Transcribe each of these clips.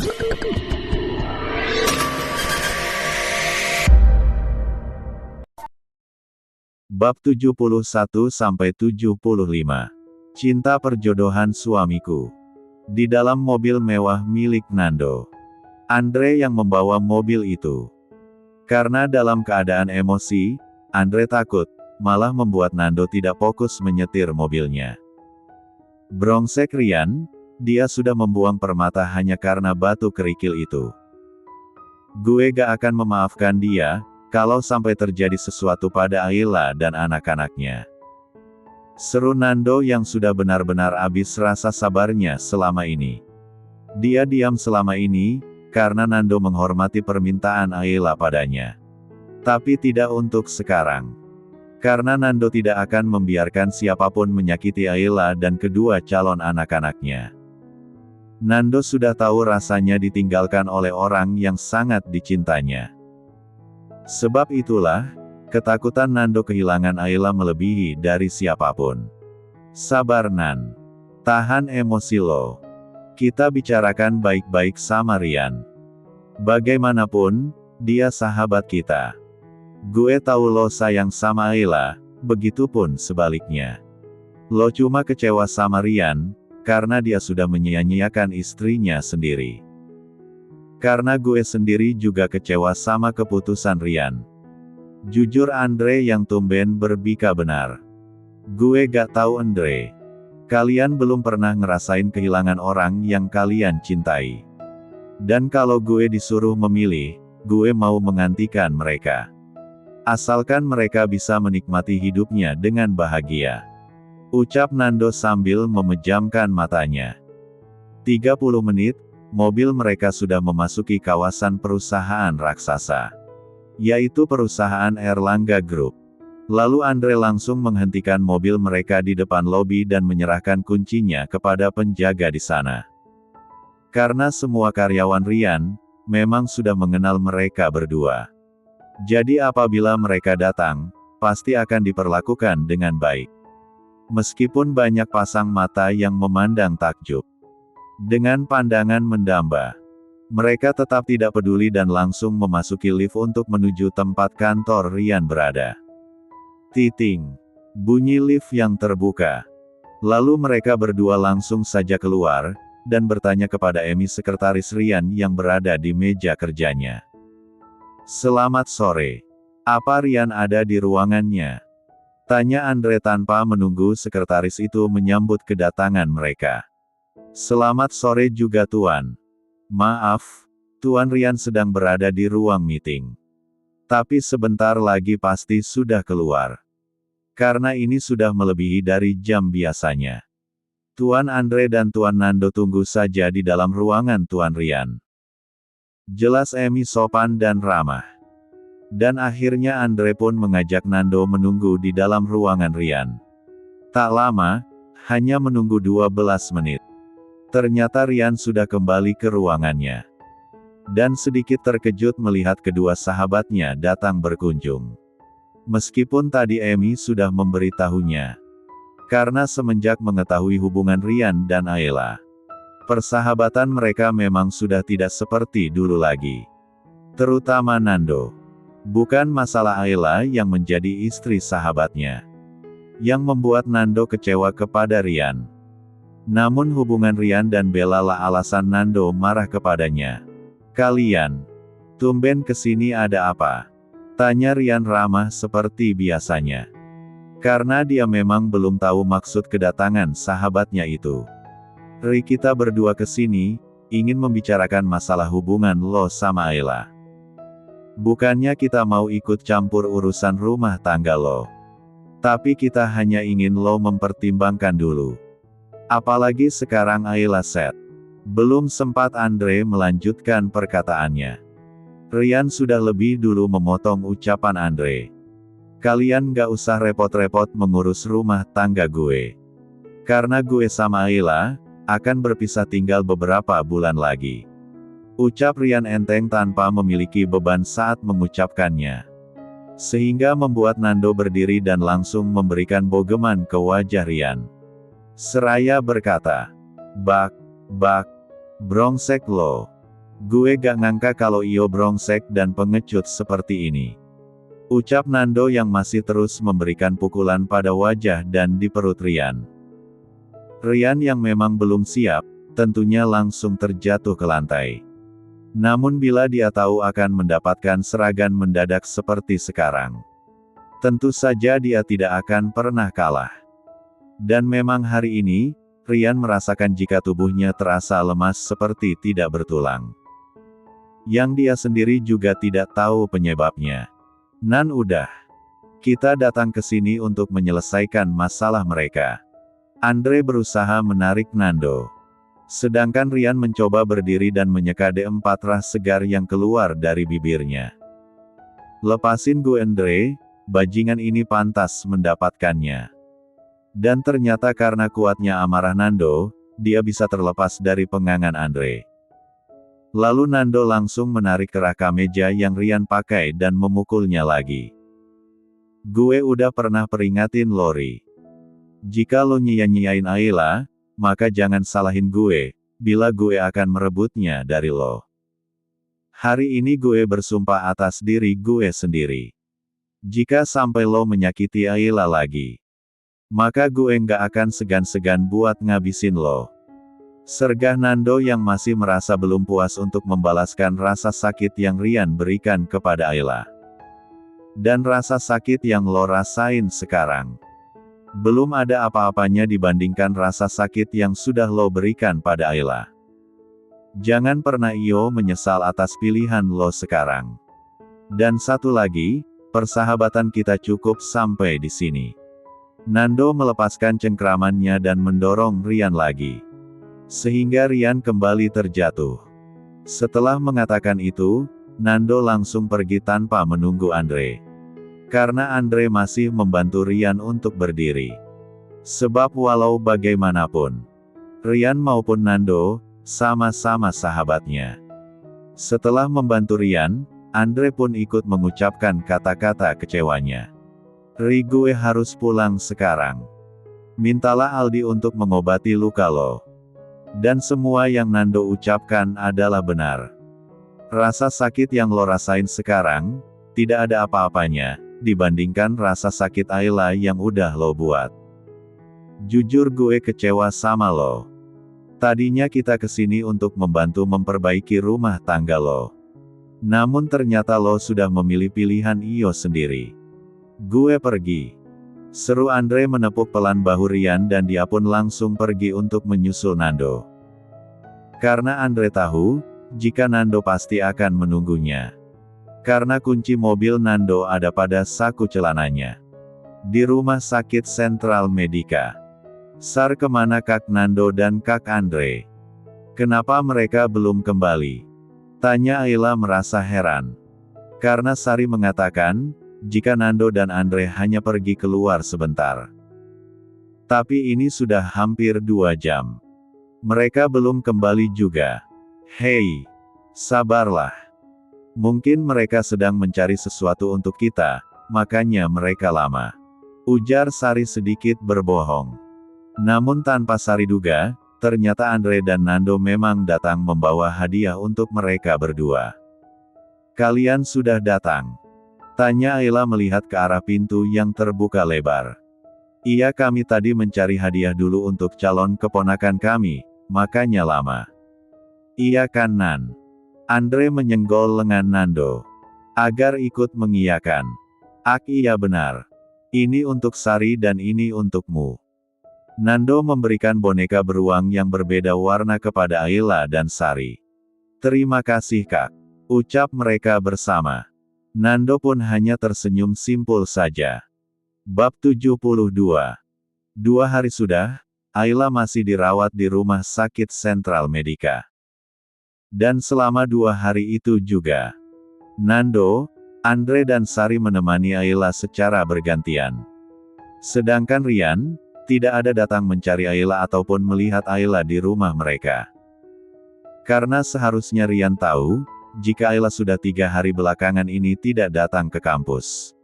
Bab 71-75. Cinta perjodohan suamiku. Di dalam mobil mewah milik Nando. Andre yang membawa mobil itu. Karena dalam keadaan emosi, Andre takut, malah membuat Nando tidak fokus menyetir mobilnya. Brengsek Rian, dia sudah membuang permata hanya karena batu kerikil itu. Gue gak akan memaafkan dia, kalau sampai terjadi sesuatu pada Ayla dan anak-anaknya. Seru Nando yang sudah benar-benar habis rasa sabarnya selama ini. Dia diam selama ini, karena Nando menghormati permintaan Ayla padanya. Tapi tidak untuk sekarang. Karena Nando tidak akan membiarkan siapapun menyakiti Ayla dan kedua calon anak-anaknya. Nando sudah tahu rasanya ditinggalkan oleh orang yang sangat dicintanya. Sebab itulah, ketakutan Nando kehilangan Ayla melebihi dari siapapun. Sabar Nan. Tahan emosi lo. Kita bicarakan baik-baik sama Rian. Bagaimanapun, dia sahabat kita. Gue tahu lo sayang sama Ayla, begitupun sebaliknya. Lo cuma kecewa sama Rian, karena dia sudah menyia-nyiakan istrinya sendiri. Karena gue sendiri juga kecewa sama keputusan Rian. Jujur Andre yang tumben berbika benar. Gue gak tahu Andre. Kalian belum pernah ngerasain kehilangan orang yang kalian cintai. Dan kalau gue disuruh memilih, gue mau menggantikan mereka. Asalkan mereka bisa menikmati hidupnya dengan bahagia. Ucap Nando sambil memejamkan matanya. 30 menit, mobil mereka sudah memasuki kawasan perusahaan raksasa. Yaitu perusahaan Erlangga Group. Lalu Andre langsung menghentikan mobil mereka di depan lobi dan menyerahkan kuncinya kepada penjaga di sana. Karena semua karyawan Rian, memang sudah mengenal mereka berdua. Jadi apabila mereka datang, pasti akan diperlakukan dengan baik. Meskipun banyak pasang mata yang memandang takjub. Dengan pandangan mendamba. Mereka tetap tidak peduli dan langsung memasuki lift untuk menuju tempat kantor Rian berada. Titing. Bunyi lift yang terbuka. Lalu mereka berdua langsung saja keluar, dan bertanya kepada Emi sekretaris Rian yang berada di meja kerjanya. Selamat sore. Apa Rian ada di ruangannya? Tanya Andre tanpa menunggu sekretaris itu menyambut kedatangan mereka. Selamat sore juga Tuan. Maaf, Tuan Rian sedang berada di ruang meeting. Tapi sebentar lagi pasti sudah keluar. Karena ini sudah melebihi dari jam biasanya. Tuan Andre dan Tuan Nando tunggu saja di dalam ruangan Tuan Rian. Jelas Emi sopan dan ramah. Dan akhirnya Andre pun mengajak Nando menunggu di dalam ruangan Rian. Tak lama, hanya menunggu 12 menit. Ternyata Rian sudah kembali ke ruangannya. Dan sedikit terkejut melihat kedua sahabatnya datang berkunjung. Meskipun tadi Emi sudah memberitahunya. Karena semenjak mengetahui hubungan Rian dan Ayla, persahabatan mereka memang sudah tidak seperti dulu lagi. Terutama Nando. Bukan masalah Ayla yang menjadi istri sahabatnya. Yang membuat Nando kecewa kepada Rian. Namun hubungan Rian dan Bella lah alasan Nando marah kepadanya. Kalian, tumben kesini ada apa? Tanya Rian ramah seperti biasanya. Karena dia memang belum tahu maksud kedatangan sahabatnya itu. Kita berdua kesini, ingin membicarakan masalah hubungan lo sama Ayla. Bukannya kita mau ikut campur urusan rumah tangga lo. Tapi kita hanya ingin lo mempertimbangkan dulu. Apalagi sekarang Ayla set. Belum sempat Andre melanjutkan perkataannya. Rian sudah lebih dulu memotong ucapan Andre. Kalian gak usah repot-repot mengurus rumah tangga gue. Karena gue sama Ayla, akan berpisah tinggal beberapa bulan lagi. Ucap Rian enteng tanpa memiliki beban saat mengucapkannya. Sehingga membuat Nando berdiri dan langsung memberikan bogeman ke wajah Rian. Seraya berkata, Bak, brengsek lo. Gue gak ngangka kalau Iyo brengsek dan pengecut seperti ini. Ucap Nando yang masih terus memberikan pukulan pada wajah dan di perut Rian. Rian yang memang belum siap, tentunya langsung terjatuh ke lantai. Namun bila dia tahu akan mendapatkan serangan mendadak seperti sekarang, tentu saja dia tidak akan pernah kalah. Dan memang hari ini, Rian merasakan jika tubuhnya terasa lemas seperti tidak bertulang. Yang dia sendiri juga tidak tahu penyebabnya. Nan udah. Kita datang ke sini untuk menyelesaikan masalah mereka. Andre berusaha menarik Nando. Sedangkan Rian mencoba berdiri dan menyeka D4 ras segar yang keluar dari bibirnya. Lepasin gue Andre, bajingan ini pantas mendapatkannya. Dan ternyata karena kuatnya amarah Nando, dia bisa terlepas dari pengangan Andre. Lalu Nando langsung menarik kerah kemeja yang Rian pakai dan memukulnya lagi. Gue udah pernah peringatin Lori. Jika lo nyia-nyiain Ayla, maka jangan salahin gue, bila gue akan merebutnya dari lo. Hari ini gue bersumpah atas diri gue sendiri. Jika sampai lo menyakiti Ayla lagi, maka gue nggak akan segan-segan buat ngabisin lo. Sergah Nando yang masih merasa belum puas untuk membalaskan rasa sakit yang Rian berikan kepada Ayla. Dan rasa sakit yang lo rasain sekarang belum ada apa-apanya dibandingkan rasa sakit yang sudah lo berikan pada Ayla. Jangan pernah Iyo menyesal atas pilihan lo sekarang. Dan satu lagi, persahabatan kita cukup sampai di sini. Nando melepaskan cengkramannya dan mendorong Rian lagi. Sehingga Rian kembali terjatuh. Setelah mengatakan itu, Nando langsung pergi tanpa menunggu Andre. Karena Andre masih membantu Rian untuk berdiri. Sebab walau bagaimanapun, Rian maupun Nando, sama-sama sahabatnya. Setelah membantu Rian, Andre pun ikut mengucapkan kata-kata kecewanya. Ri gue harus pulang sekarang. Mintalah Aldi untuk mengobati luka lo. Dan semua yang Nando ucapkan adalah benar. Rasa sakit yang lo rasain sekarang, tidak ada apa-apanya dibandingkan rasa sakit Ayla yang udah lo buat. Jujur gue kecewa sama lo. Tadinya kita kesini untuk membantu memperbaiki rumah tangga lo. Namun ternyata lo sudah memilih pilihan Iyo sendiri. Gue pergi. Seru Andre menepuk pelan bahu Rian dan dia pun langsung pergi untuk menyusul Nando. Karena Andre tahu, jika Nando pasti akan menunggunya. Karena kunci mobil Nando ada pada saku celananya. Di rumah sakit Sentral Medica. Sar kemana Kak Nando dan Kak Andre? Kenapa mereka belum kembali? Tanya Ayla merasa heran. Karena Sari mengatakan, jika Nando dan Andre hanya pergi keluar sebentar. Tapi ini sudah hampir 2 jam. Mereka belum kembali juga. Hei, sabarlah. Mungkin mereka sedang mencari sesuatu untuk kita, makanya mereka lama. Ujar Sari sedikit berbohong. Namun tanpa Sari duga, ternyata Andre dan Nando memang datang membawa hadiah untuk mereka berdua. Kalian sudah datang? Tanya Ayla melihat ke arah pintu yang terbuka lebar. Iya, kami tadi mencari hadiah dulu untuk calon keponakan kami, makanya lama. Iya kan Nan? Andre menyenggol lengan Nando. Agar ikut mengiyakan. Ak iya benar. Ini untuk Sari dan ini untukmu. Nando memberikan boneka beruang yang berbeda warna kepada Ayla dan Sari. Terima kasih Kak. Ucap mereka bersama. Nando pun hanya tersenyum simpul saja. Bab 72. 2 hari sudah, Ayla masih dirawat di rumah sakit Sentral Medica. Dan selama 2 hari itu juga, Nando, Andre dan Sari menemani Ayla secara bergantian. Sedangkan Rian, tidak ada datang mencari Ayla ataupun melihat Ayla di rumah mereka. Karena seharusnya Rian tahu, jika Ayla sudah 3 hari belakangan ini tidak datang ke kampus.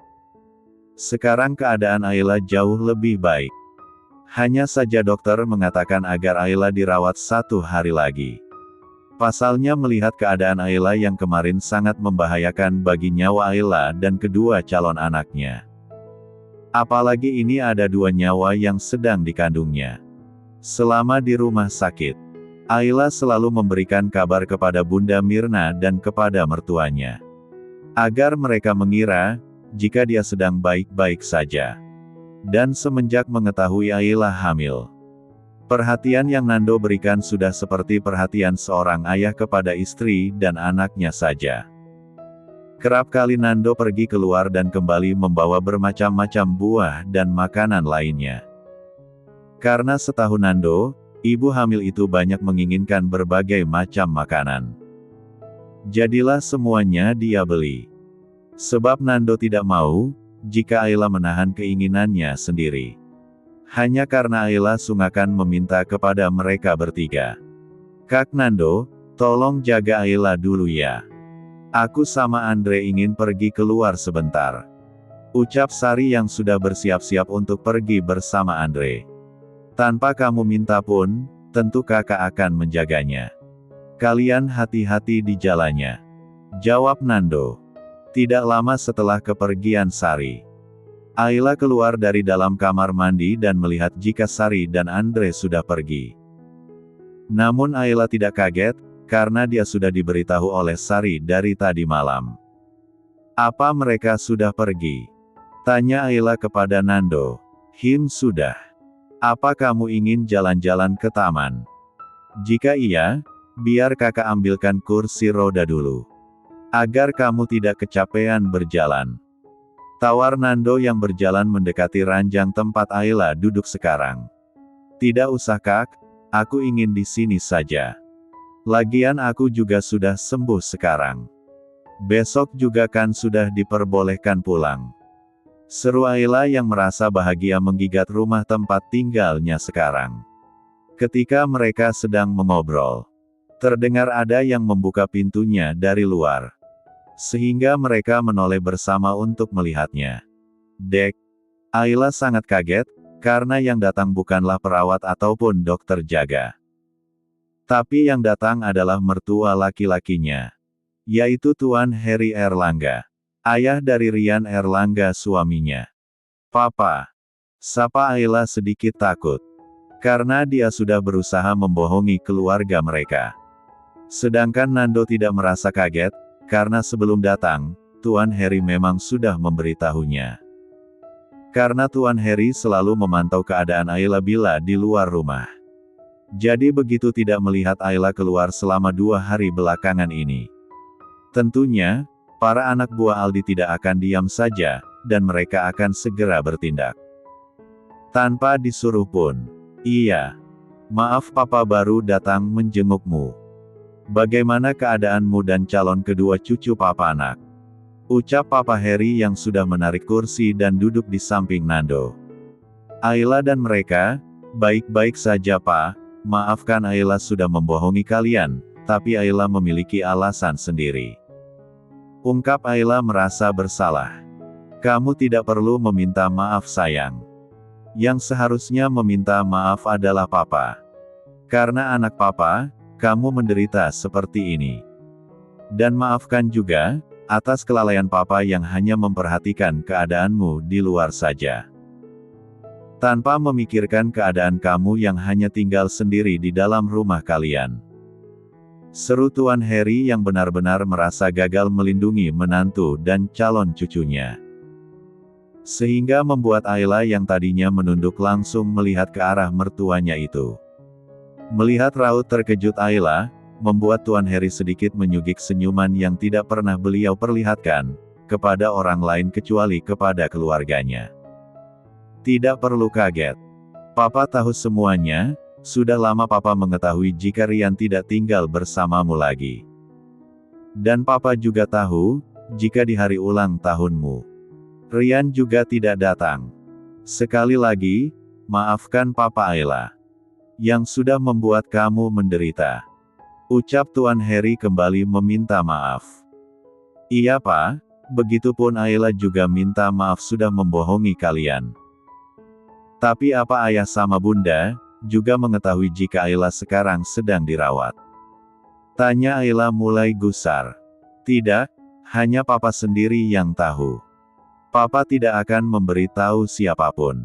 Sekarang keadaan Ayla jauh lebih baik. Hanya saja dokter mengatakan agar Ayla dirawat 1 hari lagi. Pasalnya melihat keadaan Ayla yang kemarin sangat membahayakan bagi nyawa Ayla dan kedua calon anaknya. Apalagi ini ada 2 nyawa yang sedang dikandungnya. Selama di rumah sakit, Ayla selalu memberikan kabar kepada Bunda Mirna dan kepada mertuanya. Agar mereka mengira, jika dia sedang baik-baik saja. Dan semenjak mengetahui Ayla hamil, perhatian yang Nando berikan sudah seperti perhatian seorang ayah kepada istri dan anaknya saja. Kerap kali Nando pergi keluar dan kembali membawa bermacam-macam buah dan makanan lainnya. Karena setahu Nando, ibu hamil itu banyak menginginkan berbagai macam makanan. Jadilah semuanya dia beli. Sebab Nando tidak mau, jika Ayla menahan keinginannya sendiri. Hanya karena Ayla sungkan meminta kepada mereka bertiga. "Kak Nando, tolong jaga Ayla dulu ya. Aku sama Andre ingin pergi keluar sebentar," ucap Sari yang sudah bersiap-siap untuk pergi bersama Andre. "Tanpa kamu minta pun, tentu kakak akan menjaganya. Kalian hati-hati di jalannya," jawab Nando. Tidak lama setelah kepergian Sari, Ayla keluar dari dalam kamar mandi dan melihat jika Sari dan Andre sudah pergi. Namun Ayla tidak kaget, karena dia sudah diberitahu oleh Sari dari tadi malam. "Apa mereka sudah pergi?" tanya Ayla kepada Nando. Sudah. Apa kamu ingin jalan-jalan ke taman? Jika iya, biar kakak ambilkan kursi roda dulu. Agar kamu tidak kecapean berjalan," tawar Nando yang berjalan mendekati ranjang tempat Ayla duduk sekarang. "Tidak usah kak, aku ingin di sini saja. Lagian aku juga sudah sembuh sekarang. Besok juga kan sudah diperbolehkan pulang," seru Ayla yang merasa bahagia menggigit rumah tempat tinggalnya sekarang. Ketika mereka sedang mengobrol, terdengar ada yang membuka pintunya dari luar. Sehingga mereka menoleh bersama untuk melihatnya. "Dek." Ayla sangat kaget, karena yang datang bukanlah perawat ataupun dokter jaga. Tapi yang datang adalah mertua laki-lakinya. Yaitu Tuan Heri Erlangga. Ayah dari Rian Erlangga suaminya. "Papa," sapa Ayla sedikit takut. Karena dia sudah berusaha membohongi keluarga mereka. Sedangkan Nando tidak merasa kaget, karena sebelum datang, Tuan Heri memang sudah memberitahunya. Karena Tuan Heri selalu memantau keadaan Ayla bila di luar rumah. Jadi begitu tidak melihat Ayla keluar selama 2 hari belakangan ini. Tentunya, para anak buah Aldi tidak akan diam saja, dan mereka akan segera bertindak. Tanpa disuruh pun. "Iya. Maaf papa baru datang menjengukmu. Bagaimana keadaanmu dan calon kedua cucu papa nak?" ucap Papa Heri yang sudah menarik kursi dan duduk di samping Nando. "Ayla dan mereka, baik-baik saja Pak. Maafkan Ayla sudah membohongi kalian, tapi Ayla memiliki alasan sendiri," ungkap Ayla merasa bersalah. "Kamu tidak perlu meminta maaf sayang. Yang seharusnya meminta maaf adalah Papa. Karena anak Papa, kamu menderita seperti ini. Dan maafkan juga, atas kelalaian Papa yang hanya memperhatikan keadaanmu di luar saja. Tanpa memikirkan keadaan kamu yang hanya tinggal sendiri di dalam rumah kalian," seru Tuan Heri yang benar-benar merasa gagal melindungi menantu dan calon cucunya. Sehingga membuat Ayla yang tadinya menunduk langsung melihat ke arah mertuanya itu. Melihat raut terkejut Ayla, membuat Tuan Heri sedikit menyugik senyuman yang tidak pernah beliau perlihatkan kepada orang lain kecuali kepada keluarganya. "Tidak perlu kaget. Papa tahu semuanya, sudah lama Papa mengetahui jika Rian tidak tinggal bersamamu lagi. Dan Papa juga tahu, jika di hari ulang tahunmu, Rian juga tidak datang. Sekali lagi, maafkan Papa Ayla, yang sudah membuat kamu menderita," ucap Tuan Heri kembali meminta maaf. "Iya Pak, begitupun Ayla juga minta maaf sudah membohongi kalian. Tapi apa ayah sama bunda, juga mengetahui jika Ayla sekarang sedang dirawat. Tanya Ayla mulai gusar. Tidak, hanya papa sendiri yang tahu. Papa tidak akan memberitahu siapapun.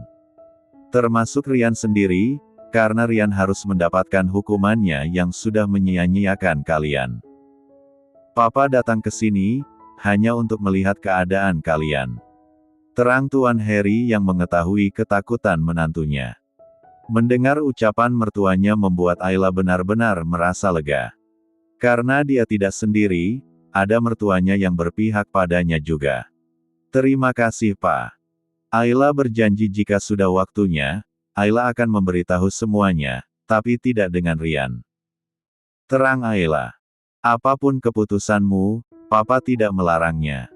Termasuk Rian sendiri, karena Rian harus mendapatkan hukumannya yang sudah menyia-nyiakan kalian. Papa datang ke sini, hanya untuk melihat keadaan kalian. Terang Tuan Harry yang mengetahui ketakutan menantunya. Mendengar ucapan mertuanya membuat Ayla benar-benar merasa lega. Karena dia tidak sendiri, ada mertuanya yang berpihak padanya juga. Terima kasih Pak. Ayla berjanji jika sudah waktunya, Ayla akan memberitahu semuanya, tapi tidak dengan Rian. Terang Ayla. Apapun keputusanmu, Papa tidak melarangnya.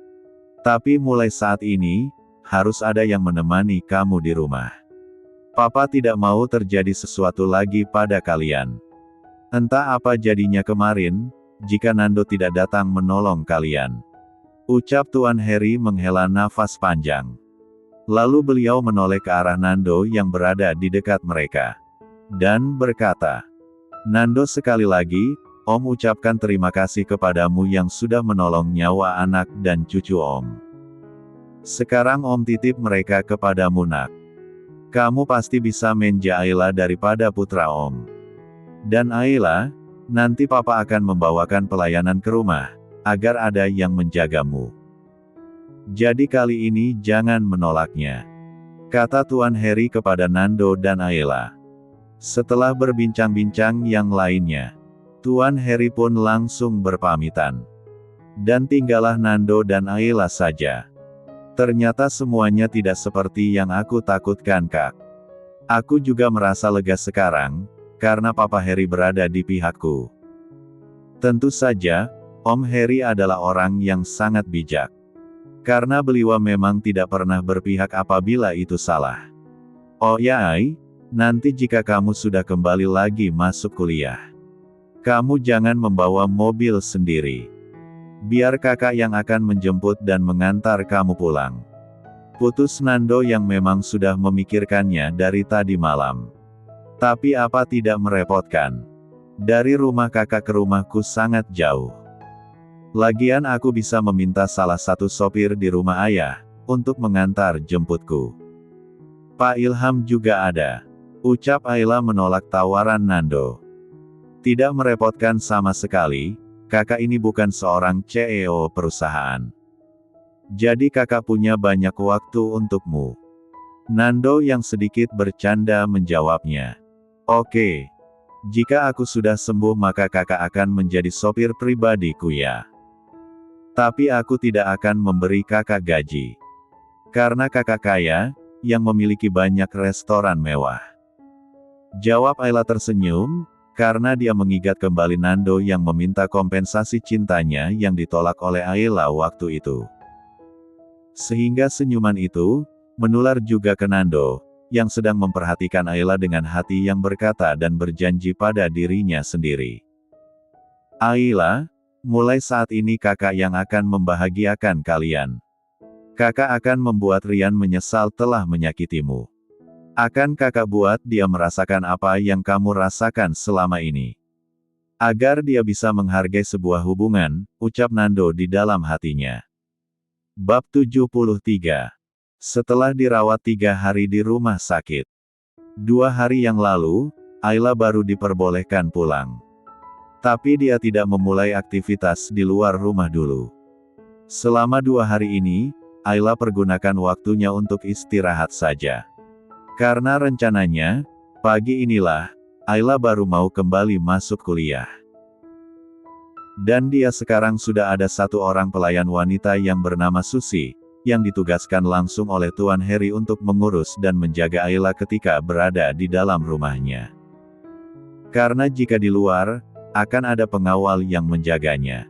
Tapi mulai saat ini, harus ada yang menemani kamu di rumah. Papa tidak mau terjadi sesuatu lagi pada kalian. Entah apa jadinya kemarin, jika Nando tidak datang menolong kalian. Ucap Tuan Harry menghela nafas panjang. Lalu beliau menoleh ke arah Nando yang berada di dekat mereka. Dan berkata, Nando sekali lagi, Om ucapkan terima kasih kepadamu yang sudah menolong nyawa anak dan cucu Om. Sekarang Om titip mereka kepadamu nak. Kamu pasti bisa menja Ayla daripada putra Om. Dan Ayla, nanti Papa akan membawakan pelayanan ke rumah, agar ada yang menjagamu. Jadi kali ini jangan menolaknya. Kata Tuan Harry kepada Nando dan Ayla. Setelah berbincang-bincang yang lainnya, Tuan Harry pun langsung berpamitan. Dan tinggallah Nando dan Ayla saja. Ternyata semuanya tidak seperti yang aku takutkan Kak. Aku juga merasa lega sekarang, karena Papa Harry berada di pihakku. Tentu saja, Om Harry adalah orang yang sangat bijak. Karena beliau memang tidak pernah berpihak apabila itu salah. Oh ya Ai, nanti jika kamu sudah kembali lagi masuk kuliah, kamu jangan membawa mobil sendiri. Biar kakak yang akan menjemput dan mengantar kamu pulang. Putus Nando yang memang sudah memikirkannya dari tadi malam. Tapi apa tidak merepotkan? Dari rumah kakak ke rumahku sangat jauh. Lagian aku bisa meminta salah satu sopir di rumah ayah, untuk mengantar jemputku. Pak Ilham juga ada. Ucap Ayla menolak tawaran Nando. Tidak merepotkan sama sekali, kakak ini bukan seorang CEO perusahaan. Jadi kakak punya banyak waktu untukmu. Nando yang sedikit bercanda menjawabnya. Oke. Jika aku sudah sembuh maka kakak akan menjadi sopir pribadiku ya. Tapi aku tidak akan memberi kakak gaji. Karena kakak kaya, yang memiliki banyak restoran mewah. Jawab Ayla tersenyum, karena dia mengingat kembali Nando yang meminta kompensasi cintanya yang ditolak oleh Ayla waktu itu. Sehingga senyuman itu, menular juga ke Nando, yang sedang memperhatikan Ayla dengan hati yang berkata dan berjanji pada dirinya sendiri. Ayla, mulai saat ini kakak yang akan membahagiakan kalian. Kakak akan membuat Rian menyesal telah menyakitimu. Akan kakak buat dia merasakan apa yang kamu rasakan selama ini. Agar dia bisa menghargai sebuah hubungan, ucap Nando di dalam hatinya. Bab 73. Setelah dirawat 3 hari di rumah sakit. 2 hari yang lalu, Ayla baru diperbolehkan pulang. Tapi dia tidak memulai aktivitas di luar rumah dulu. Selama 2 hari ini, Ayla pergunakan waktunya untuk istirahat saja. Karena rencananya, pagi inilah, Ayla baru mau kembali masuk kuliah. Dan dia sekarang sudah ada satu orang pelayan wanita yang bernama Susi, yang ditugaskan langsung oleh Tuan Harry untuk mengurus dan menjaga Ayla ketika berada di dalam rumahnya. Karena jika di luar, akan ada pengawal yang menjaganya.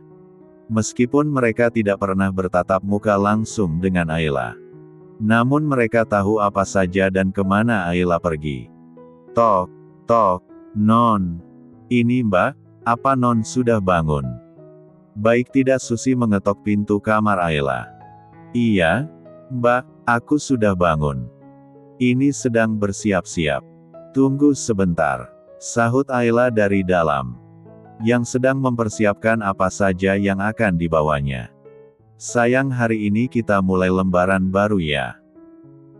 Meskipun mereka tidak pernah bertatap muka langsung dengan Ayla. Namun mereka tahu apa saja dan kemana Ayla pergi. Tok, tok, Non. Ini Mbak, apa Non sudah bangun? Baik tidak Susi mengetok pintu kamar Ayla. Iya, Mbak, aku sudah bangun. Ini sedang bersiap-siap. Tunggu sebentar, sahut Ayla dari dalam. yang sedang mempersiapkan apa saja yang akan dibawanya. Sayang, hari ini kita mulai lembaran baru ya.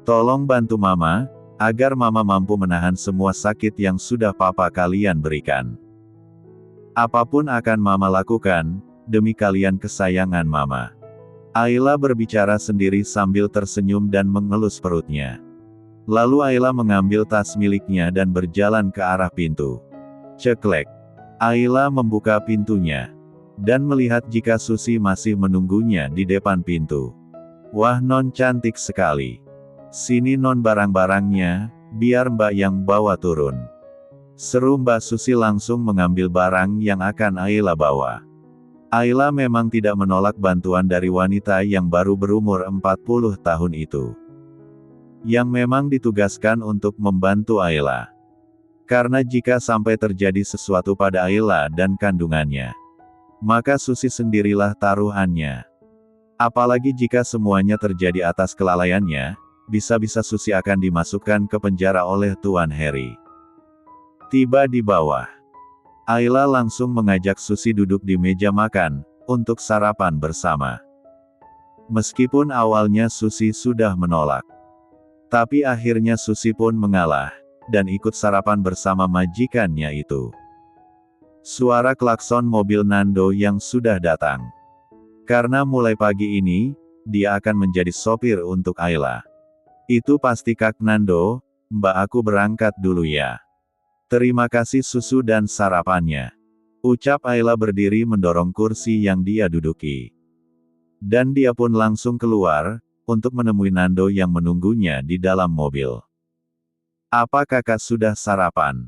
Tolong bantu Mama, agar Mama mampu menahan semua sakit yang sudah Papa kalian berikan. Apapun akan Mama lakukan, demi kalian kesayangan Mama. Ayla berbicara sendiri sambil tersenyum dan mengelus perutnya. Lalu Ayla mengambil tas miliknya dan berjalan ke arah pintu. Ceklek. Ayla membuka pintunya. Dan melihat jika Susi masih menunggunya di depan pintu. Wah, Non cantik sekali. Sini Non barang-barangnya, biar Mbak yang bawa turun. Seru Mbak Susi langsung mengambil barang yang akan Ayla bawa. Ayla memang tidak menolak bantuan dari wanita yang baru berumur 40 tahun itu. Yang memang ditugaskan untuk membantu Ayla. Karena jika sampai terjadi sesuatu pada Ayla dan kandungannya, maka Susi sendirilah taruhannya. Apalagi jika semuanya terjadi atas kelalaiannya, bisa-bisa Susi akan dimasukkan ke penjara oleh Tuan Harry. Tiba di bawah, Ayla langsung mengajak Susi duduk di meja makan, untuk sarapan bersama. Meskipun awalnya Susi sudah menolak, tapi akhirnya Susi pun mengalah, dan ikut sarapan bersama majikannya itu. Suara klakson mobil Nando yang sudah datang. Karena mulai pagi ini, dia akan menjadi sopir untuk Ayla. Itu pasti Kak Nando, Mbak aku berangkat dulu ya. Terima kasih susu dan sarapannya. Ucap Ayla berdiri mendorong kursi yang dia duduki. Dan dia pun langsung keluar, untuk menemui Nando yang menunggunya di dalam mobil. Apa kakak sudah sarapan?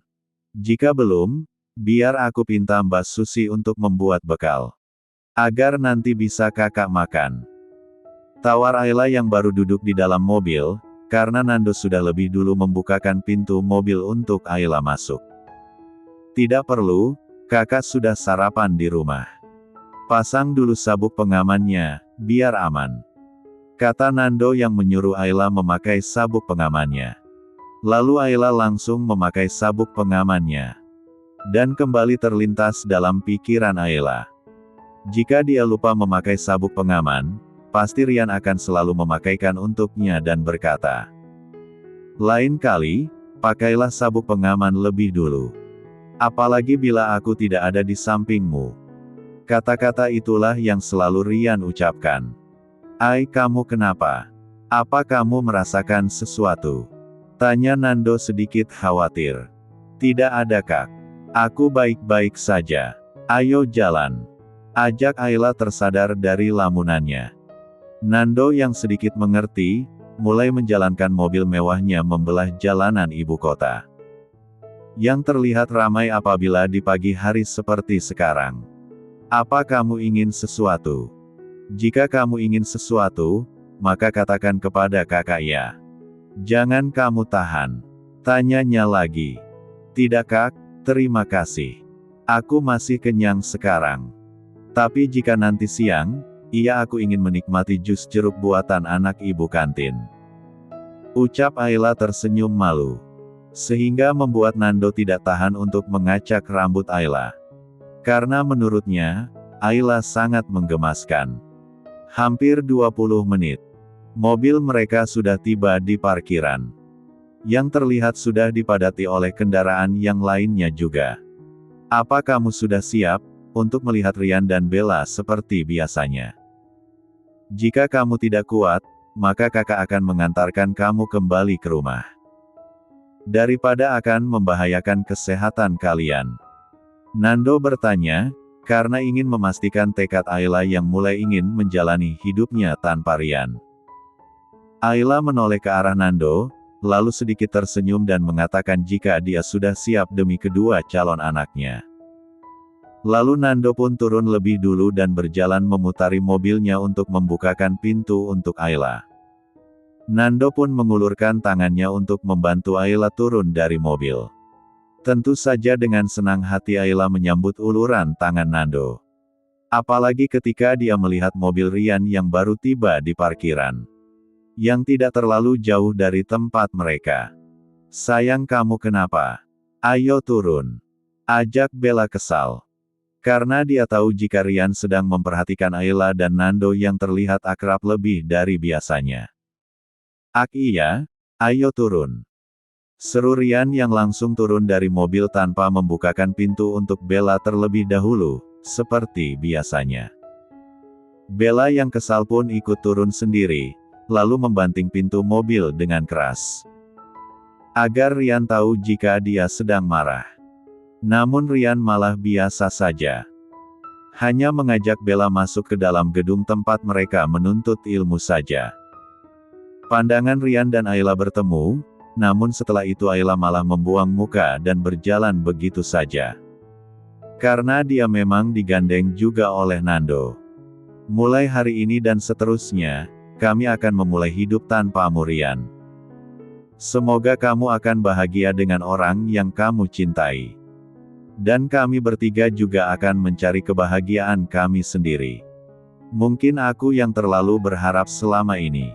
Jika belum, biar aku pinta Mbak Susi untuk membuat bekal. Agar nanti bisa kakak makan. Tawar Ayla yang baru duduk di dalam mobil, karena Nando sudah lebih dulu membukakan pintu mobil untuk Ayla masuk. Tidak perlu, kakak sudah sarapan di rumah. Pasang dulu sabuk pengamannya, biar aman. Kata Nando yang menyuruh Ayla memakai sabuk pengamannya. Lalu Ayla langsung memakai sabuk pengamannya. Dan kembali terlintas dalam pikiran Ayla. Jika dia lupa memakai sabuk pengaman, pasti Rian akan selalu memakaikan untuknya dan berkata, lain kali, pakailah sabuk pengaman lebih dulu. Apalagi bila aku tidak ada di sampingmu. Kata-kata itulah yang selalu Rian ucapkan. Ai, kamu kenapa? Apa kamu merasakan sesuatu? Tanya Nando sedikit khawatir. Tidak ada Kak. Aku baik-baik saja. Ayo jalan. Ajak Ayla tersadar dari lamunannya. Nando yang sedikit mengerti, mulai menjalankan mobil mewahnya membelah jalanan ibu kota. Yang terlihat ramai apabila di pagi hari seperti sekarang. Apa kamu ingin sesuatu? Jika kamu ingin sesuatu, maka katakan kepada kakak ya. Jangan kamu tahan. Tanyanya lagi. Tidak Kak, terima kasih. Aku masih kenyang sekarang. Tapi jika nanti siang, iya aku ingin menikmati jus jeruk buatan anak ibu kantin. Ucap Ayla tersenyum malu. Sehingga membuat Nando tidak tahan untuk mengacak rambut Ayla. Karena menurutnya, Ayla sangat menggemaskan. Hampir 20 menit. Mobil mereka sudah tiba di parkiran. Yang terlihat sudah dipadati oleh kendaraan yang lainnya juga. Apa kamu sudah siap, untuk melihat Rian dan Bella seperti biasanya? Jika kamu tidak kuat, maka kakak akan mengantarkan kamu kembali ke rumah. Daripada akan membahayakan kesehatan kalian. Nando bertanya, karena ingin memastikan tekad Ayla yang mulai ingin menjalani hidupnya tanpa Rian. Ayla menoleh ke arah Nando, lalu sedikit tersenyum dan mengatakan jika dia sudah siap demi kedua calon anaknya. Lalu Nando pun turun lebih dulu dan berjalan memutari mobilnya untuk membukakan pintu untuk Ayla. Nando pun mengulurkan tangannya untuk membantu Ayla turun dari mobil. Tentu saja dengan senang hati Ayla menyambut uluran tangan Nando. Apalagi ketika dia melihat mobil Rian yang baru tiba di parkiran. Yang tidak terlalu jauh dari tempat mereka. Sayang kamu kenapa? Ayo turun. Ajak Bella kesal. Karena dia tahu jika Rian sedang memperhatikan Ayla dan Nando yang terlihat akrab lebih dari biasanya. "Ak iya, ayo turun," seru Rian yang langsung turun dari mobil tanpa membukakan pintu untuk Bella terlebih dahulu, seperti biasanya. Bella yang kesal pun ikut turun sendiri, lalu membanting pintu mobil dengan keras. Agar Rian tahu jika dia sedang marah. Namun Rian malah biasa saja. Hanya mengajak Bella masuk ke dalam gedung tempat mereka menuntut ilmu saja. Pandangan Rian dan Ayla bertemu, namun setelah itu Ayla malah membuang muka dan berjalan begitu saja. Karena dia memang digandeng juga oleh Nando. "Mulai hari ini dan seterusnya, kami akan memulai hidup tanpamu Rian. Semoga kamu akan bahagia dengan orang yang kamu cintai. Dan kami bertiga juga akan mencari kebahagiaan kami sendiri. Mungkin aku yang terlalu berharap selama ini.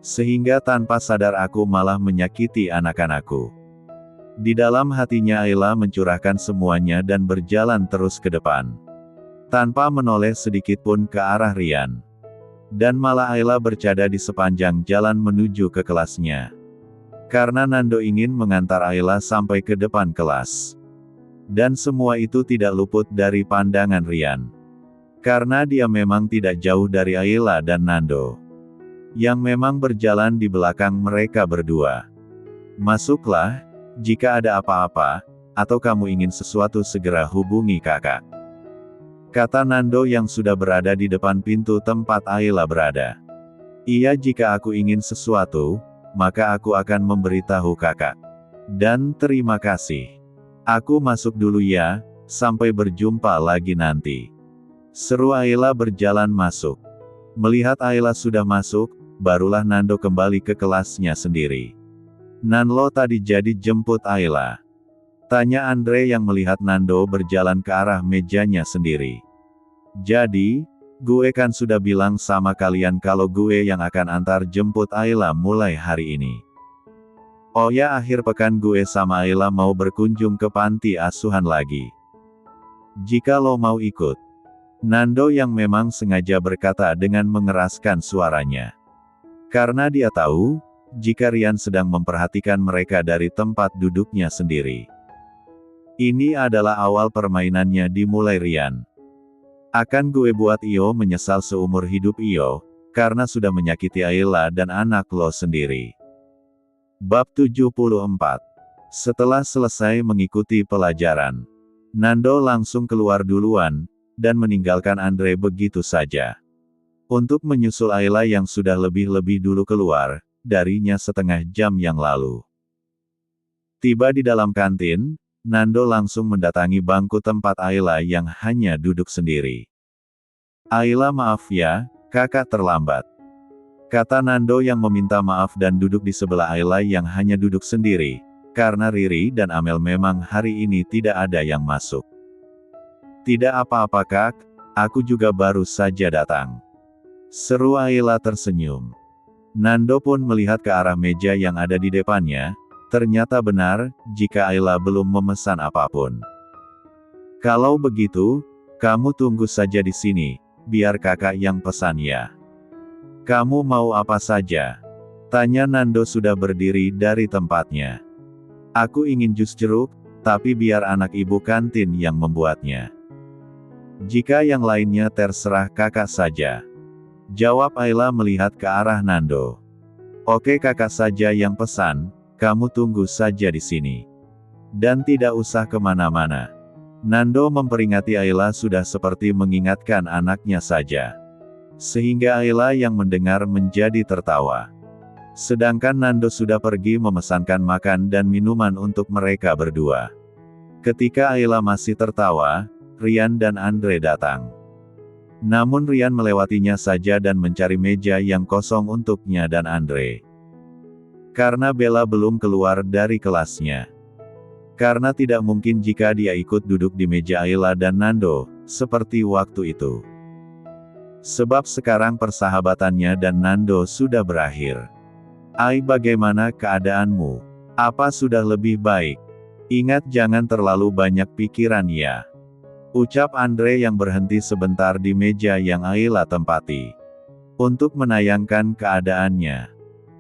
Sehingga tanpa sadar aku malah menyakiti anak-anakku." Di dalam hatinya Ayla mencurahkan semuanya dan berjalan terus ke depan. Tanpa menoleh sedikit pun ke arah Rian. Dan malah Ayla bercada di sepanjang jalan menuju ke kelasnya. Karena Nando ingin mengantar Ayla sampai ke depan kelas. Dan semua itu tidak luput dari pandangan Rian. Karena dia memang tidak jauh dari Ayla dan Nando. Yang memang berjalan di belakang mereka berdua. "Masuklah, jika ada apa-apa, atau kamu ingin sesuatu segera hubungi kakak," kata Nando yang sudah berada di depan pintu tempat Ayla berada. "Iya, jika aku ingin sesuatu, maka aku akan memberitahu kakak. Dan terima kasih. Aku masuk dulu ya, sampai berjumpa lagi nanti," seru Ayla berjalan masuk. Melihat Ayla sudah masuk, barulah Nando kembali ke kelasnya sendiri. "Nan lo tadi jadi jemput Ayla?" tanya Andre yang melihat Nando berjalan ke arah mejanya sendiri. "Jadi, gue kan sudah bilang sama kalian kalau gue yang akan antar jemput Ayla mulai hari ini. Oh ya, akhir pekan gue sama Ayla mau berkunjung ke panti asuhan lagi. Jika lo mau ikut." Nando yang memang sengaja berkata dengan mengeraskan suaranya. Karena dia tahu, jika Rian sedang memperhatikan mereka dari tempat duduknya sendiri. Ini adalah awal permainannya dimulai Rian. "Akan gue buat Iyo menyesal seumur hidup Iyo, karena sudah menyakiti Ayla dan anak lo sendiri." Bab 74. Setelah selesai mengikuti pelajaran, Nando langsung keluar duluan, dan meninggalkan Andre begitu saja. Untuk menyusul Ayla yang sudah lebih dulu keluar, darinya setengah jam yang lalu. Tiba di dalam kantin, Nando langsung mendatangi bangku tempat Ayla yang hanya duduk sendiri. "Ayla, maaf ya, kakak terlambat," kata Nando yang meminta maaf dan duduk di sebelah Ayla yang hanya duduk sendiri, karena Riri dan Amel memang hari ini tidak ada yang masuk. "Tidak apa-apa kak, aku juga baru saja datang," seru Ayla tersenyum. Nando pun melihat ke arah meja yang ada di depannya, ternyata benar, jika Ayla belum memesan apapun. "Kalau begitu, kamu tunggu saja di sini, biar kakak yang pesan ya." "Kamu mau apa saja?" tanya Nando sudah berdiri dari tempatnya. "Aku ingin jus jeruk, tapi biar anak ibu kantin yang membuatnya. Jika yang lainnya terserah kakak saja," jawab Ayla melihat ke arah Nando. "Oke, kakak saja yang pesan, kamu tunggu saja di sini. Dan tidak usah kemana-mana." Nando memperingati Ayla sudah seperti mengingatkan anaknya saja. Sehingga Ayla yang mendengar menjadi tertawa. Sedangkan Nando sudah pergi memesankan makan dan minuman untuk mereka berdua. Ketika Ayla masih tertawa, Rian dan Andre datang. Namun Rian melewatinya saja dan mencari meja yang kosong untuknya dan Andre. Karena Bella belum keluar dari kelasnya. Karena tidak mungkin jika dia ikut duduk di meja Ayla dan Nando, seperti waktu itu. Sebab sekarang persahabatannya dan Nando sudah berakhir. "Ai, bagaimana keadaanmu? Apa sudah lebih baik? Ingat jangan terlalu banyak pikiran ya. Ucap Andre yang berhenti sebentar di meja yang Ayla tempati. Untuk menayangkan keadaannya.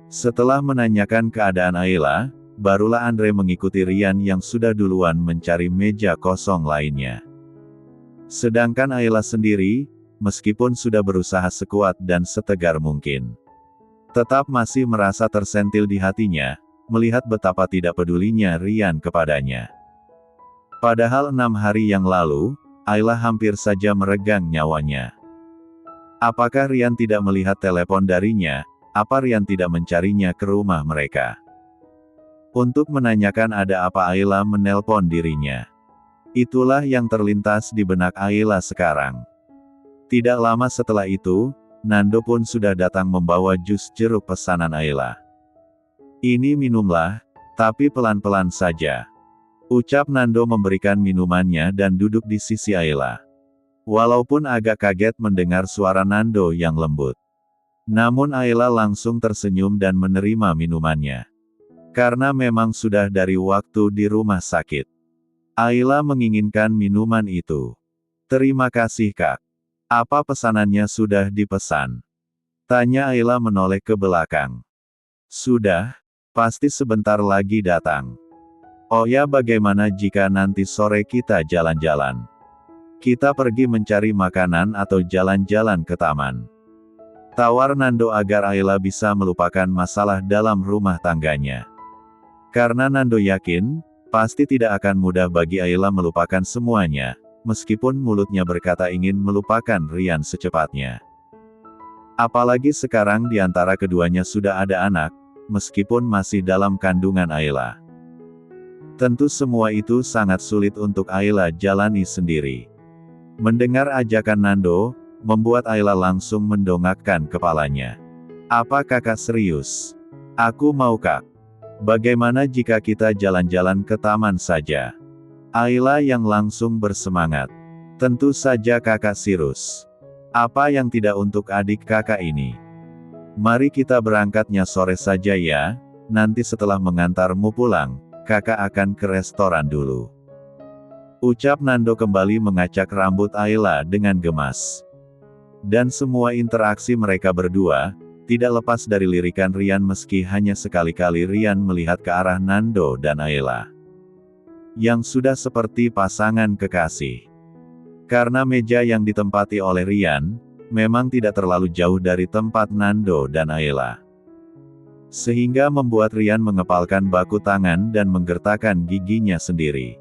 Setelah menanyakan keadaan Ayla, barulah Andre mengikuti Rian yang sudah duluan mencari meja kosong lainnya. Sedangkan Ayla sendiri, meskipun sudah berusaha sekuat dan setegar mungkin, tetap masih merasa tersentil di hatinya, melihat betapa tidak pedulinya Rian kepadanya. Padahal 6 hari yang lalu, Ayla hampir saja meregang nyawanya. Apakah Rian tidak melihat telepon darinya? Apa Rian tidak mencarinya ke rumah mereka? Untuk menanyakan ada apa Ayla menelpon dirinya. Itulah yang terlintas di benak Ayla sekarang. Tidak lama setelah itu, Nando pun sudah datang membawa jus jeruk pesanan Ayla. Ini minumlah, tapi pelan-pelan saja. Ucap Nando memberikan minumannya dan duduk di sisi Ayla. Walaupun agak kaget mendengar suara Nando yang lembut. Namun Ayla langsung tersenyum dan menerima minumannya. Karena memang sudah dari waktu di rumah sakit. Ayla menginginkan minuman itu. Terima kasih Kak. Apa pesanannya sudah dipesan? Tanya Ayla menoleh ke belakang. Sudah, pasti sebentar lagi datang. Oh ya, bagaimana jika nanti sore kita jalan-jalan? Kita pergi mencari makanan atau jalan-jalan ke taman. Tawar Nando agar Ayla bisa melupakan masalah dalam rumah tangganya. Karena Nando yakin, pasti tidak akan mudah bagi Ayla melupakan semuanya, meskipun mulutnya berkata ingin melupakan Rian secepatnya. Apalagi sekarang di antara keduanya sudah ada anak, meskipun masih dalam kandungan Ayla. Tentu semua itu sangat sulit untuk Ayla jalani sendiri. Mendengar ajakan Nando, membuat Ayla langsung mendongakkan kepalanya. Apa kakak serius? Aku mau Kak. Bagaimana jika kita jalan-jalan ke taman saja? Ayla yang langsung bersemangat. Tentu saja kakak serius. Apa yang tidak untuk adik kakak ini? Mari kita berangkatnya sore saja ya, nanti setelah mengantarmu pulang, kakak akan ke restoran dulu. Ucap Nando kembali mengacak rambut Ayla dengan gemas. Dan semua interaksi mereka berdua, tidak lepas dari lirikan Rian meski hanya sekali-kali Rian melihat ke arah Nando dan Ayla. Yang sudah seperti pasangan kekasih. Karena meja yang ditempati oleh Rian, memang tidak terlalu jauh dari tempat Nando dan Ayla. Sehingga membuat Rian mengepalkan baku tangan dan menggertakkan giginya sendiri.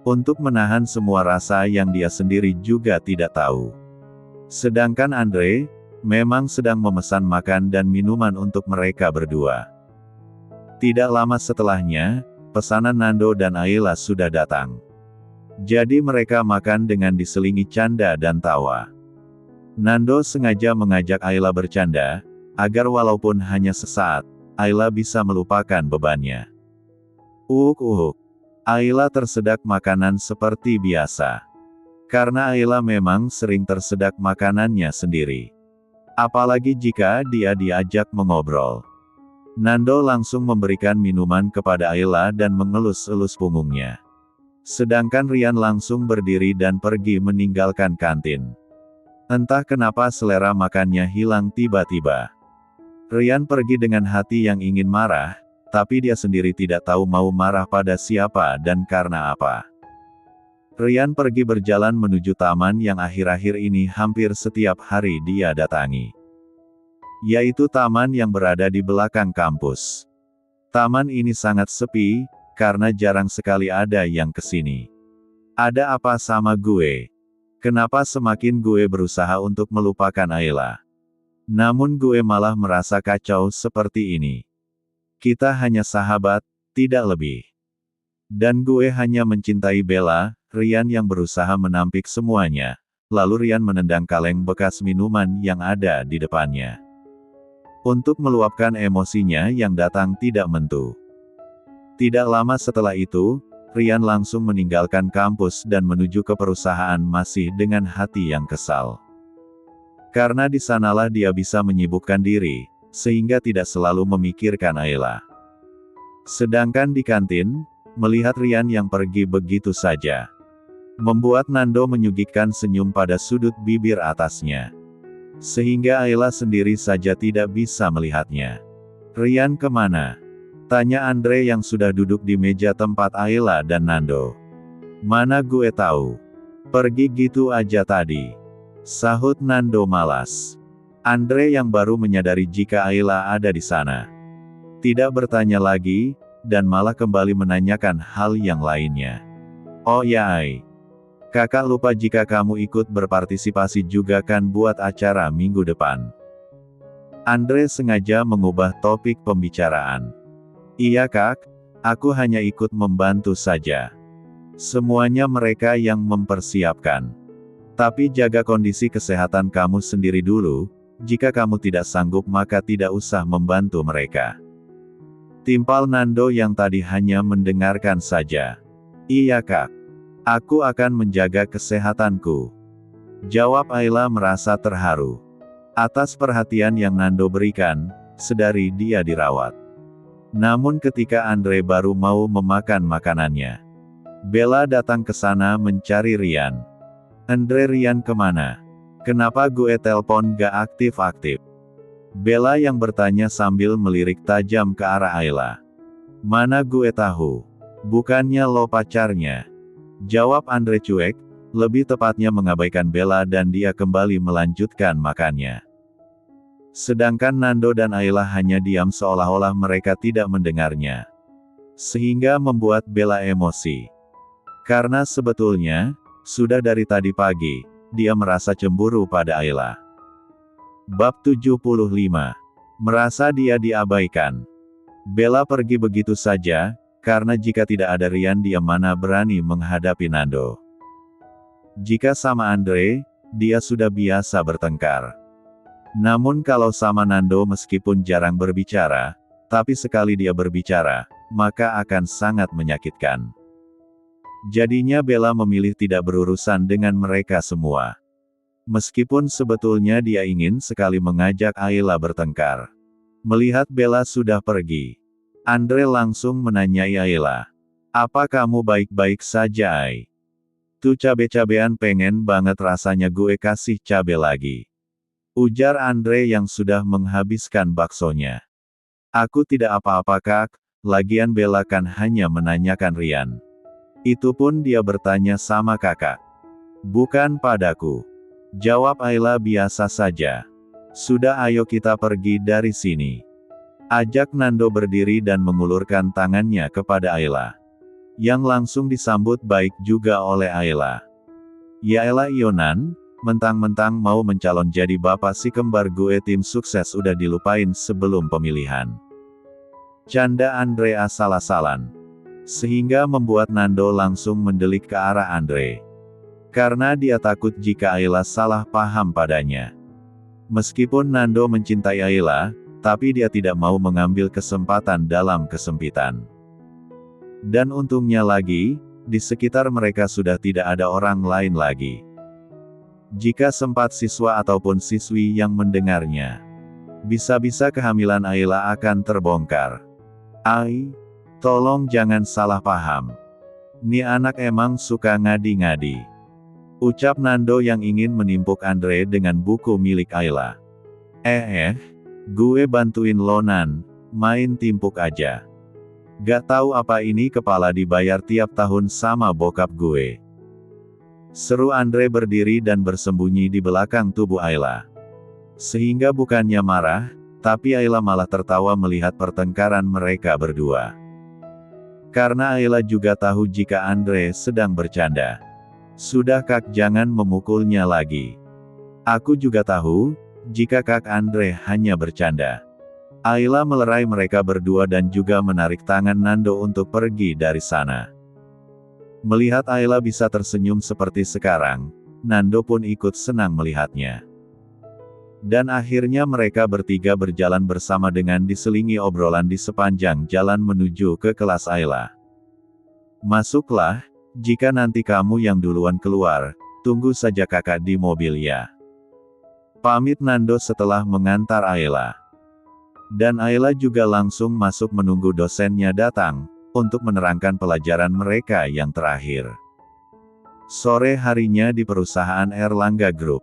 Untuk menahan semua rasa yang dia sendiri juga tidak tahu. Sedangkan Andre, memang sedang memesan makan dan minuman untuk mereka berdua. Tidak lama setelahnya, pesanan Nando dan Ayla sudah datang. Jadi mereka makan dengan diselingi canda dan tawa. Nando sengaja mengajak Ayla bercanda, agar walaupun hanya sesaat, Ayla bisa melupakan bebannya. Ayla tersedak makanan seperti biasa. Karena Ayla memang sering tersedak makanannya sendiri. Apalagi jika dia diajak mengobrol. Nando langsung memberikan minuman kepada Ayla dan mengelus-elus punggungnya. Sedangkan Rian langsung berdiri dan pergi meninggalkan kantin. Entah kenapa selera makannya hilang tiba-tiba. Rian pergi dengan hati yang ingin marah, tapi dia sendiri tidak tahu mau marah pada siapa dan karena apa. Rian pergi berjalan menuju taman yang akhir-akhir ini hampir setiap hari dia datangi. Yaitu taman yang berada di belakang kampus. Taman ini sangat sepi, karena jarang sekali ada yang kesini. Ada apa sama gue? Kenapa semakin gue berusaha untuk melupakan Ayla? Namun gue malah merasa kacau seperti ini. Kita hanya sahabat, tidak lebih. Dan gue hanya mencintai Bella. Rian yang berusaha menampik semuanya. Lalu Rian menendang kaleng bekas minuman yang ada di depannya. Untuk meluapkan emosinya yang datang tidak menentu. Tidak lama setelah itu, Rian langsung meninggalkan kampus dan menuju ke perusahaan masih dengan hati yang kesal. Karena di sanalah dia bisa menyibukkan diri, sehingga tidak selalu memikirkan Ayla. Sedangkan di kantin, melihat Rian yang pergi begitu saja. membuat Nando menyugikkan senyum pada sudut bibir atasnya. Sehingga Ayla sendiri saja tidak bisa melihatnya. "Rian kemana?" tanya Andre yang sudah duduk di meja tempat Ayla dan Nando. "Mana gue tahu. Pergi gitu aja tadi," sahut Nando malas. Andre yang baru menyadari jika Ayla ada di sana tidak bertanya lagi, dan malah kembali menanyakan hal yang lainnya. "Oh ya Ai. Kakak lupa jika kamu ikut berpartisipasi juga kan buat acara minggu depan." Andre sengaja mengubah topik pembicaraan. "Iya kak, aku hanya ikut membantu saja. Semuanya mereka yang mempersiapkan. Tapi jaga kondisi kesehatan kamu sendiri dulu, jika kamu tidak sanggup maka tidak usah membantu mereka," timpal Nando yang tadi hanya mendengarkan saja. "Iya kak. Aku akan menjaga kesehatanku," jawab Ayla merasa terharu atas perhatian yang Nando berikan, sedari dia dirawat. Namun ketika Andre baru mau memakan makanannya, Bella datang ke sana mencari Rian. "Andre, Rian kemana? Kenapa gue telepon gak aktif-aktif?" Bella yang bertanya sambil melirik tajam ke arah Ayla. "Mana gue tahu. Bukannya lo pacarnya," jawab Andre cuek, lebih tepatnya mengabaikan Bella dan dia kembali melanjutkan makannya. Sedangkan Nando dan Ayla hanya diam seolah-olah mereka tidak mendengarnya. Sehingga membuat Bella emosi. Karena sebetulnya, sudah dari tadi pagi, dia merasa cemburu pada Ayla. Bab 75. Merasa dia diabaikan. Bella pergi begitu saja, karena jika tidak ada Rian dia mana berani menghadapi Nando. Jika sama Andre, dia sudah biasa bertengkar. Namun kalau sama Nando meskipun jarang berbicara, tapi sekali dia berbicara, maka akan sangat menyakitkan. Jadinya Bella memilih tidak berurusan dengan mereka semua. Meskipun sebetulnya dia ingin sekali mengajak Ayla bertengkar. Melihat Bella sudah pergi, Andre langsung menanyai Ayla. "Apa kamu baik-baik saja Ai? Tuh cabe-cabean pengen banget rasanya gue kasih cabe lagi," ujar Andre yang sudah menghabiskan baksonya. "Aku tidak apa-apa kak, lagian Bella kan hanya menanyakan Rian. Itu pun dia bertanya sama kakak. Bukan padaku," jawab Ayla biasa saja. "Sudah ayo kita pergi dari sini," ajak Nando berdiri dan mengulurkan tangannya kepada Ayla. Yang langsung disambut baik juga oleh Ayla. "Yaelah Ionan, mentang-mentang mau mencalon jadi bapak si kembar gue tim sukses udah dilupain sebelum pemilihan," canda Andre asal-asalan. Sehingga membuat Nando langsung mendelik ke arah Andre. Karena dia takut jika Ayla salah paham padanya. Meskipun Nando mencintai Ayla, tapi dia tidak mau mengambil kesempatan dalam kesempitan. Dan untungnya lagi, di sekitar mereka sudah tidak ada orang lain lagi. Jika sempat siswa ataupun siswi yang mendengarnya, bisa-bisa kehamilan Ayla akan terbongkar. "Ai, tolong jangan salah paham. Nih anak emang suka ngadi-ngadi," ucap Nando yang ingin menimpuk Andre dengan buku milik Ayla. Gue bantuin lo Nan, main timpuk aja. Gak tahu apa ini kepala dibayar tiap tahun sama bokap gue," seru Andre berdiri dan bersembunyi di belakang tubuh Ayla. Sehingga bukannya marah, tapi Ayla malah tertawa melihat pertengkaran mereka berdua. Karena Ayla juga tahu jika Andre sedang bercanda. "Sudah kak, jangan memukulnya lagi. Aku juga tahu, jika kak Andre hanya bercanda." Ayla melerai mereka berdua dan juga menarik tangan Nando untuk pergi dari sana. Melihat Ayla bisa tersenyum seperti sekarang, Nando pun ikut senang melihatnya. Dan akhirnya mereka bertiga berjalan bersama dengan diselingi obrolan di sepanjang jalan menuju ke kelas Ayla. "Masuklah, jika nanti kamu yang duluan keluar, tunggu saja kakak di mobil ya," pamit Nando setelah mengantar Ayla. Dan Ayla juga langsung masuk menunggu dosennya datang, untuk menerangkan pelajaran mereka yang terakhir. Sore harinya di perusahaan Erlangga Group,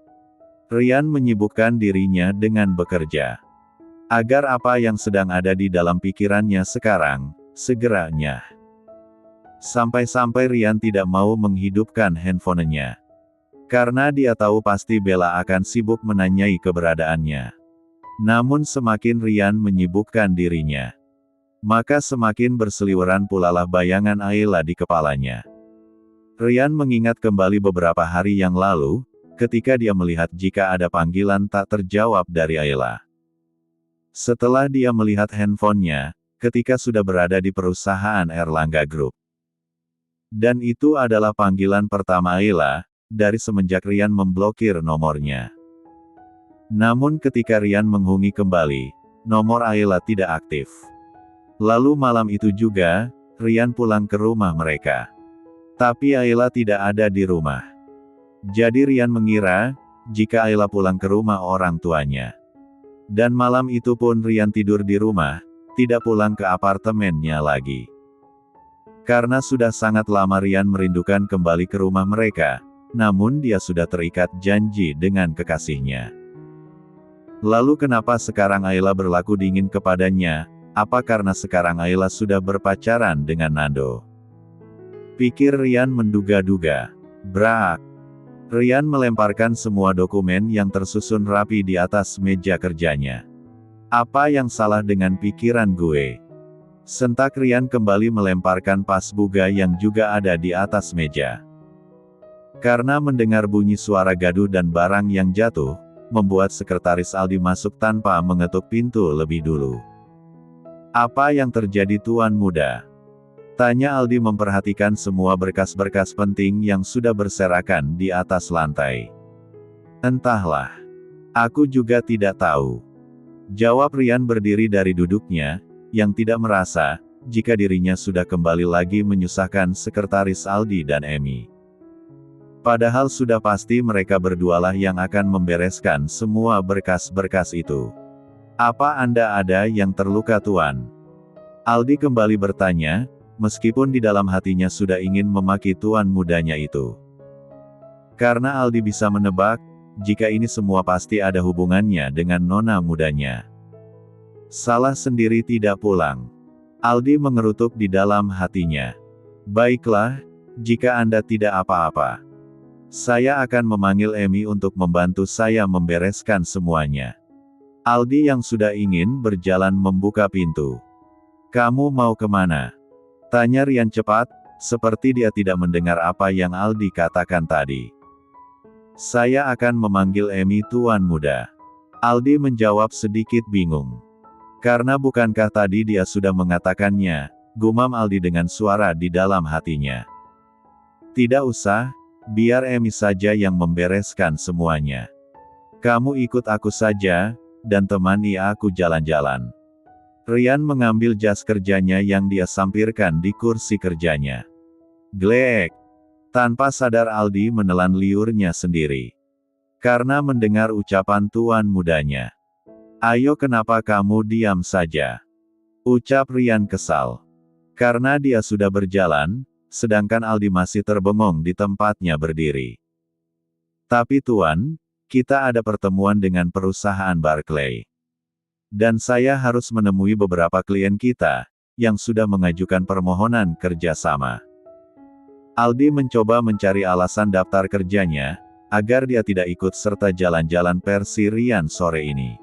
Rian menyibukkan dirinya dengan bekerja. Agar apa yang sedang ada di dalam pikirannya sekarang, segera nyah. Sampai-sampai Rian tidak mau menghidupkan handphonenya. Karena dia tahu pasti Bella akan sibuk menanyai keberadaannya. Namun semakin Rian menyibukkan dirinya, maka semakin berseliweran pulalah bayangan Ayla di kepalanya. Rian mengingat kembali beberapa hari yang lalu, ketika dia melihat jika ada panggilan tak terjawab dari Ayla. Setelah dia melihat handphonenya, ketika sudah berada di perusahaan Erlangga Group. Dan itu adalah panggilan pertama Ayla, dari semenjak Rian memblokir nomornya. Namun ketika Rian menghubungi kembali, nomor Ayla tidak aktif. Lalu malam itu juga, Rian pulang ke rumah mereka. Tapi Ayla tidak ada di rumah. Jadi Rian mengira, jika Ayla pulang ke rumah orang tuanya. Dan malam itu pun Rian tidur di rumah, tidak pulang ke apartemennya lagi. Karena sudah sangat lama Rian merindukan kembali ke rumah mereka, namun dia sudah terikat janji dengan kekasihnya. Lalu kenapa sekarang Ayla berlaku dingin kepadanya? Apa karena sekarang Ayla sudah berpacaran dengan Nando? Pikir Rian menduga-duga. Brak. Rian melemparkan semua dokumen yang tersusun rapi di atas meja kerjanya. Apa yang salah dengan pikiran gue? Sentak Rian kembali melemparkan pas buga yang juga ada di atas meja. Karena mendengar bunyi suara gaduh dan barang yang jatuh, membuat sekretaris Aldi masuk tanpa mengetuk pintu lebih dulu. Apa yang terjadi Tuan Muda? Tanya Aldi memperhatikan semua berkas-berkas penting yang sudah berserakan di atas lantai. Entahlah. Aku juga tidak tahu. Jawab Rian berdiri dari duduknya, yang tidak merasa, jika dirinya sudah kembali lagi menyusahkan sekretaris Aldi dan Emi. Padahal sudah pasti mereka berdualah yang akan membereskan semua berkas-berkas itu. Apa Anda ada yang terluka Tuan? Aldi kembali bertanya, meskipun di dalam hatinya sudah ingin memaki tuan mudanya itu. Karena Aldi bisa menebak, jika ini semua pasti ada hubungannya dengan nona mudanya. Salah sendiri tidak pulang. Aldi mengerutuk di dalam hatinya. Baiklah, jika Anda tidak apa-apa. Saya akan memanggil Emi untuk membantu saya membereskan semuanya. Aldi yang sudah ingin berjalan membuka pintu. Kamu mau kemana? Tanya Rian cepat, seperti dia tidak mendengar apa yang Aldi katakan tadi. Saya akan memanggil Emi Tuan Muda. Aldi menjawab sedikit bingung. Karena bukankah tadi dia sudah mengatakannya, gumam Aldi dengan suara di dalam hatinya. Tidak usah, biar Emi saja yang membereskan semuanya. Kamu ikut aku saja, dan temani aku jalan-jalan. Rian mengambil jas kerjanya yang dia sampirkan di kursi kerjanya. Glek. Tanpa sadar Aldi menelan liurnya sendiri. Karena mendengar ucapan tuan mudanya. Ayo kenapa kamu diam saja? Ucap Rian kesal. Karena dia sudah berjalan, sedangkan Aldi masih terbengong di tempatnya berdiri. Tapi Tuan, kita ada pertemuan dengan perusahaan Barclay. Dan saya harus menemui beberapa klien kita, yang sudah mengajukan permohonan kerjasama. Aldi mencoba mencari alasan daftar kerjanya, agar dia tidak ikut serta jalan-jalan versi Rian sore ini.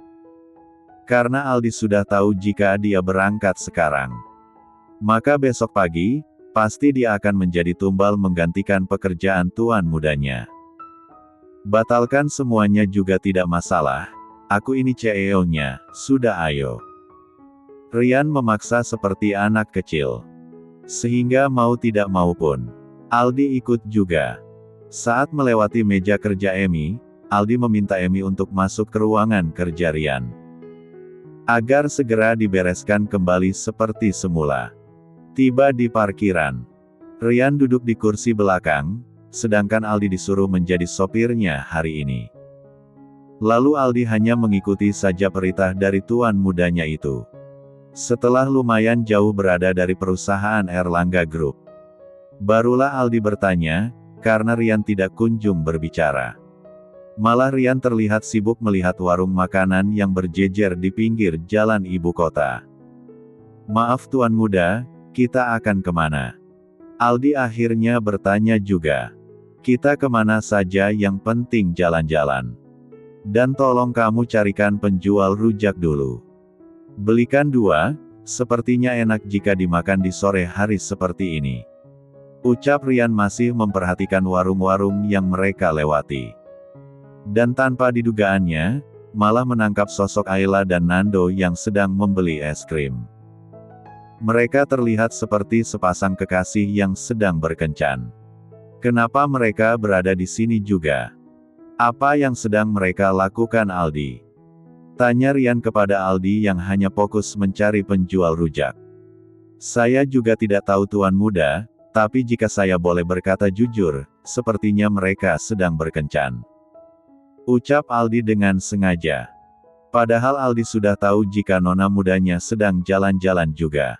Karena Aldi sudah tahu jika dia berangkat sekarang, maka besok pagi, pasti dia akan menjadi tumbal menggantikan pekerjaan tuan mudanya. Batalkan semuanya juga tidak masalah. Aku ini CEO-nya, sudah ayo. Rian memaksa seperti anak kecil. Sehingga mau tidak mau pun, Aldi ikut juga. Saat melewati meja kerja Emi, Aldi meminta Emi untuk masuk ke ruangan kerja Rian. Agar segera dibereskan kembali seperti semula. Tiba di parkiran. Rian duduk di kursi belakang, sedangkan Aldi disuruh menjadi sopirnya hari ini. Lalu Aldi hanya mengikuti saja perintah dari tuan mudanya itu. Setelah lumayan jauh berada dari perusahaan Erlangga Group, barulah Aldi bertanya, karena Rian tidak kunjung berbicara. Malah Rian terlihat sibuk melihat warung makanan yang berjejer di pinggir jalan ibu kota. "Maaf Tuan Muda, kita akan kemana?" Aldi akhirnya bertanya juga. "Kita kemana saja, yang penting jalan-jalan. Dan tolong kamu carikan penjual rujak dulu. Belikan 2, sepertinya enak jika dimakan di sore hari seperti ini," ucap Rian masih memperhatikan warung-warung yang mereka lewati. Dan tanpa didugaannya, malah menangkap sosok Ayla dan Nando yang sedang membeli es krim. Mereka terlihat seperti sepasang kekasih yang sedang berkencan. Kenapa mereka berada di sini juga? Apa yang sedang mereka lakukan, Aldi? Tanya Rian kepada Aldi yang hanya fokus mencari penjual rujak. "Saya juga tidak tahu Tuan Muda, tapi jika saya boleh berkata jujur, sepertinya mereka sedang berkencan," ucap Aldi dengan sengaja. Padahal Aldi sudah tahu jika nona mudanya sedang jalan-jalan juga.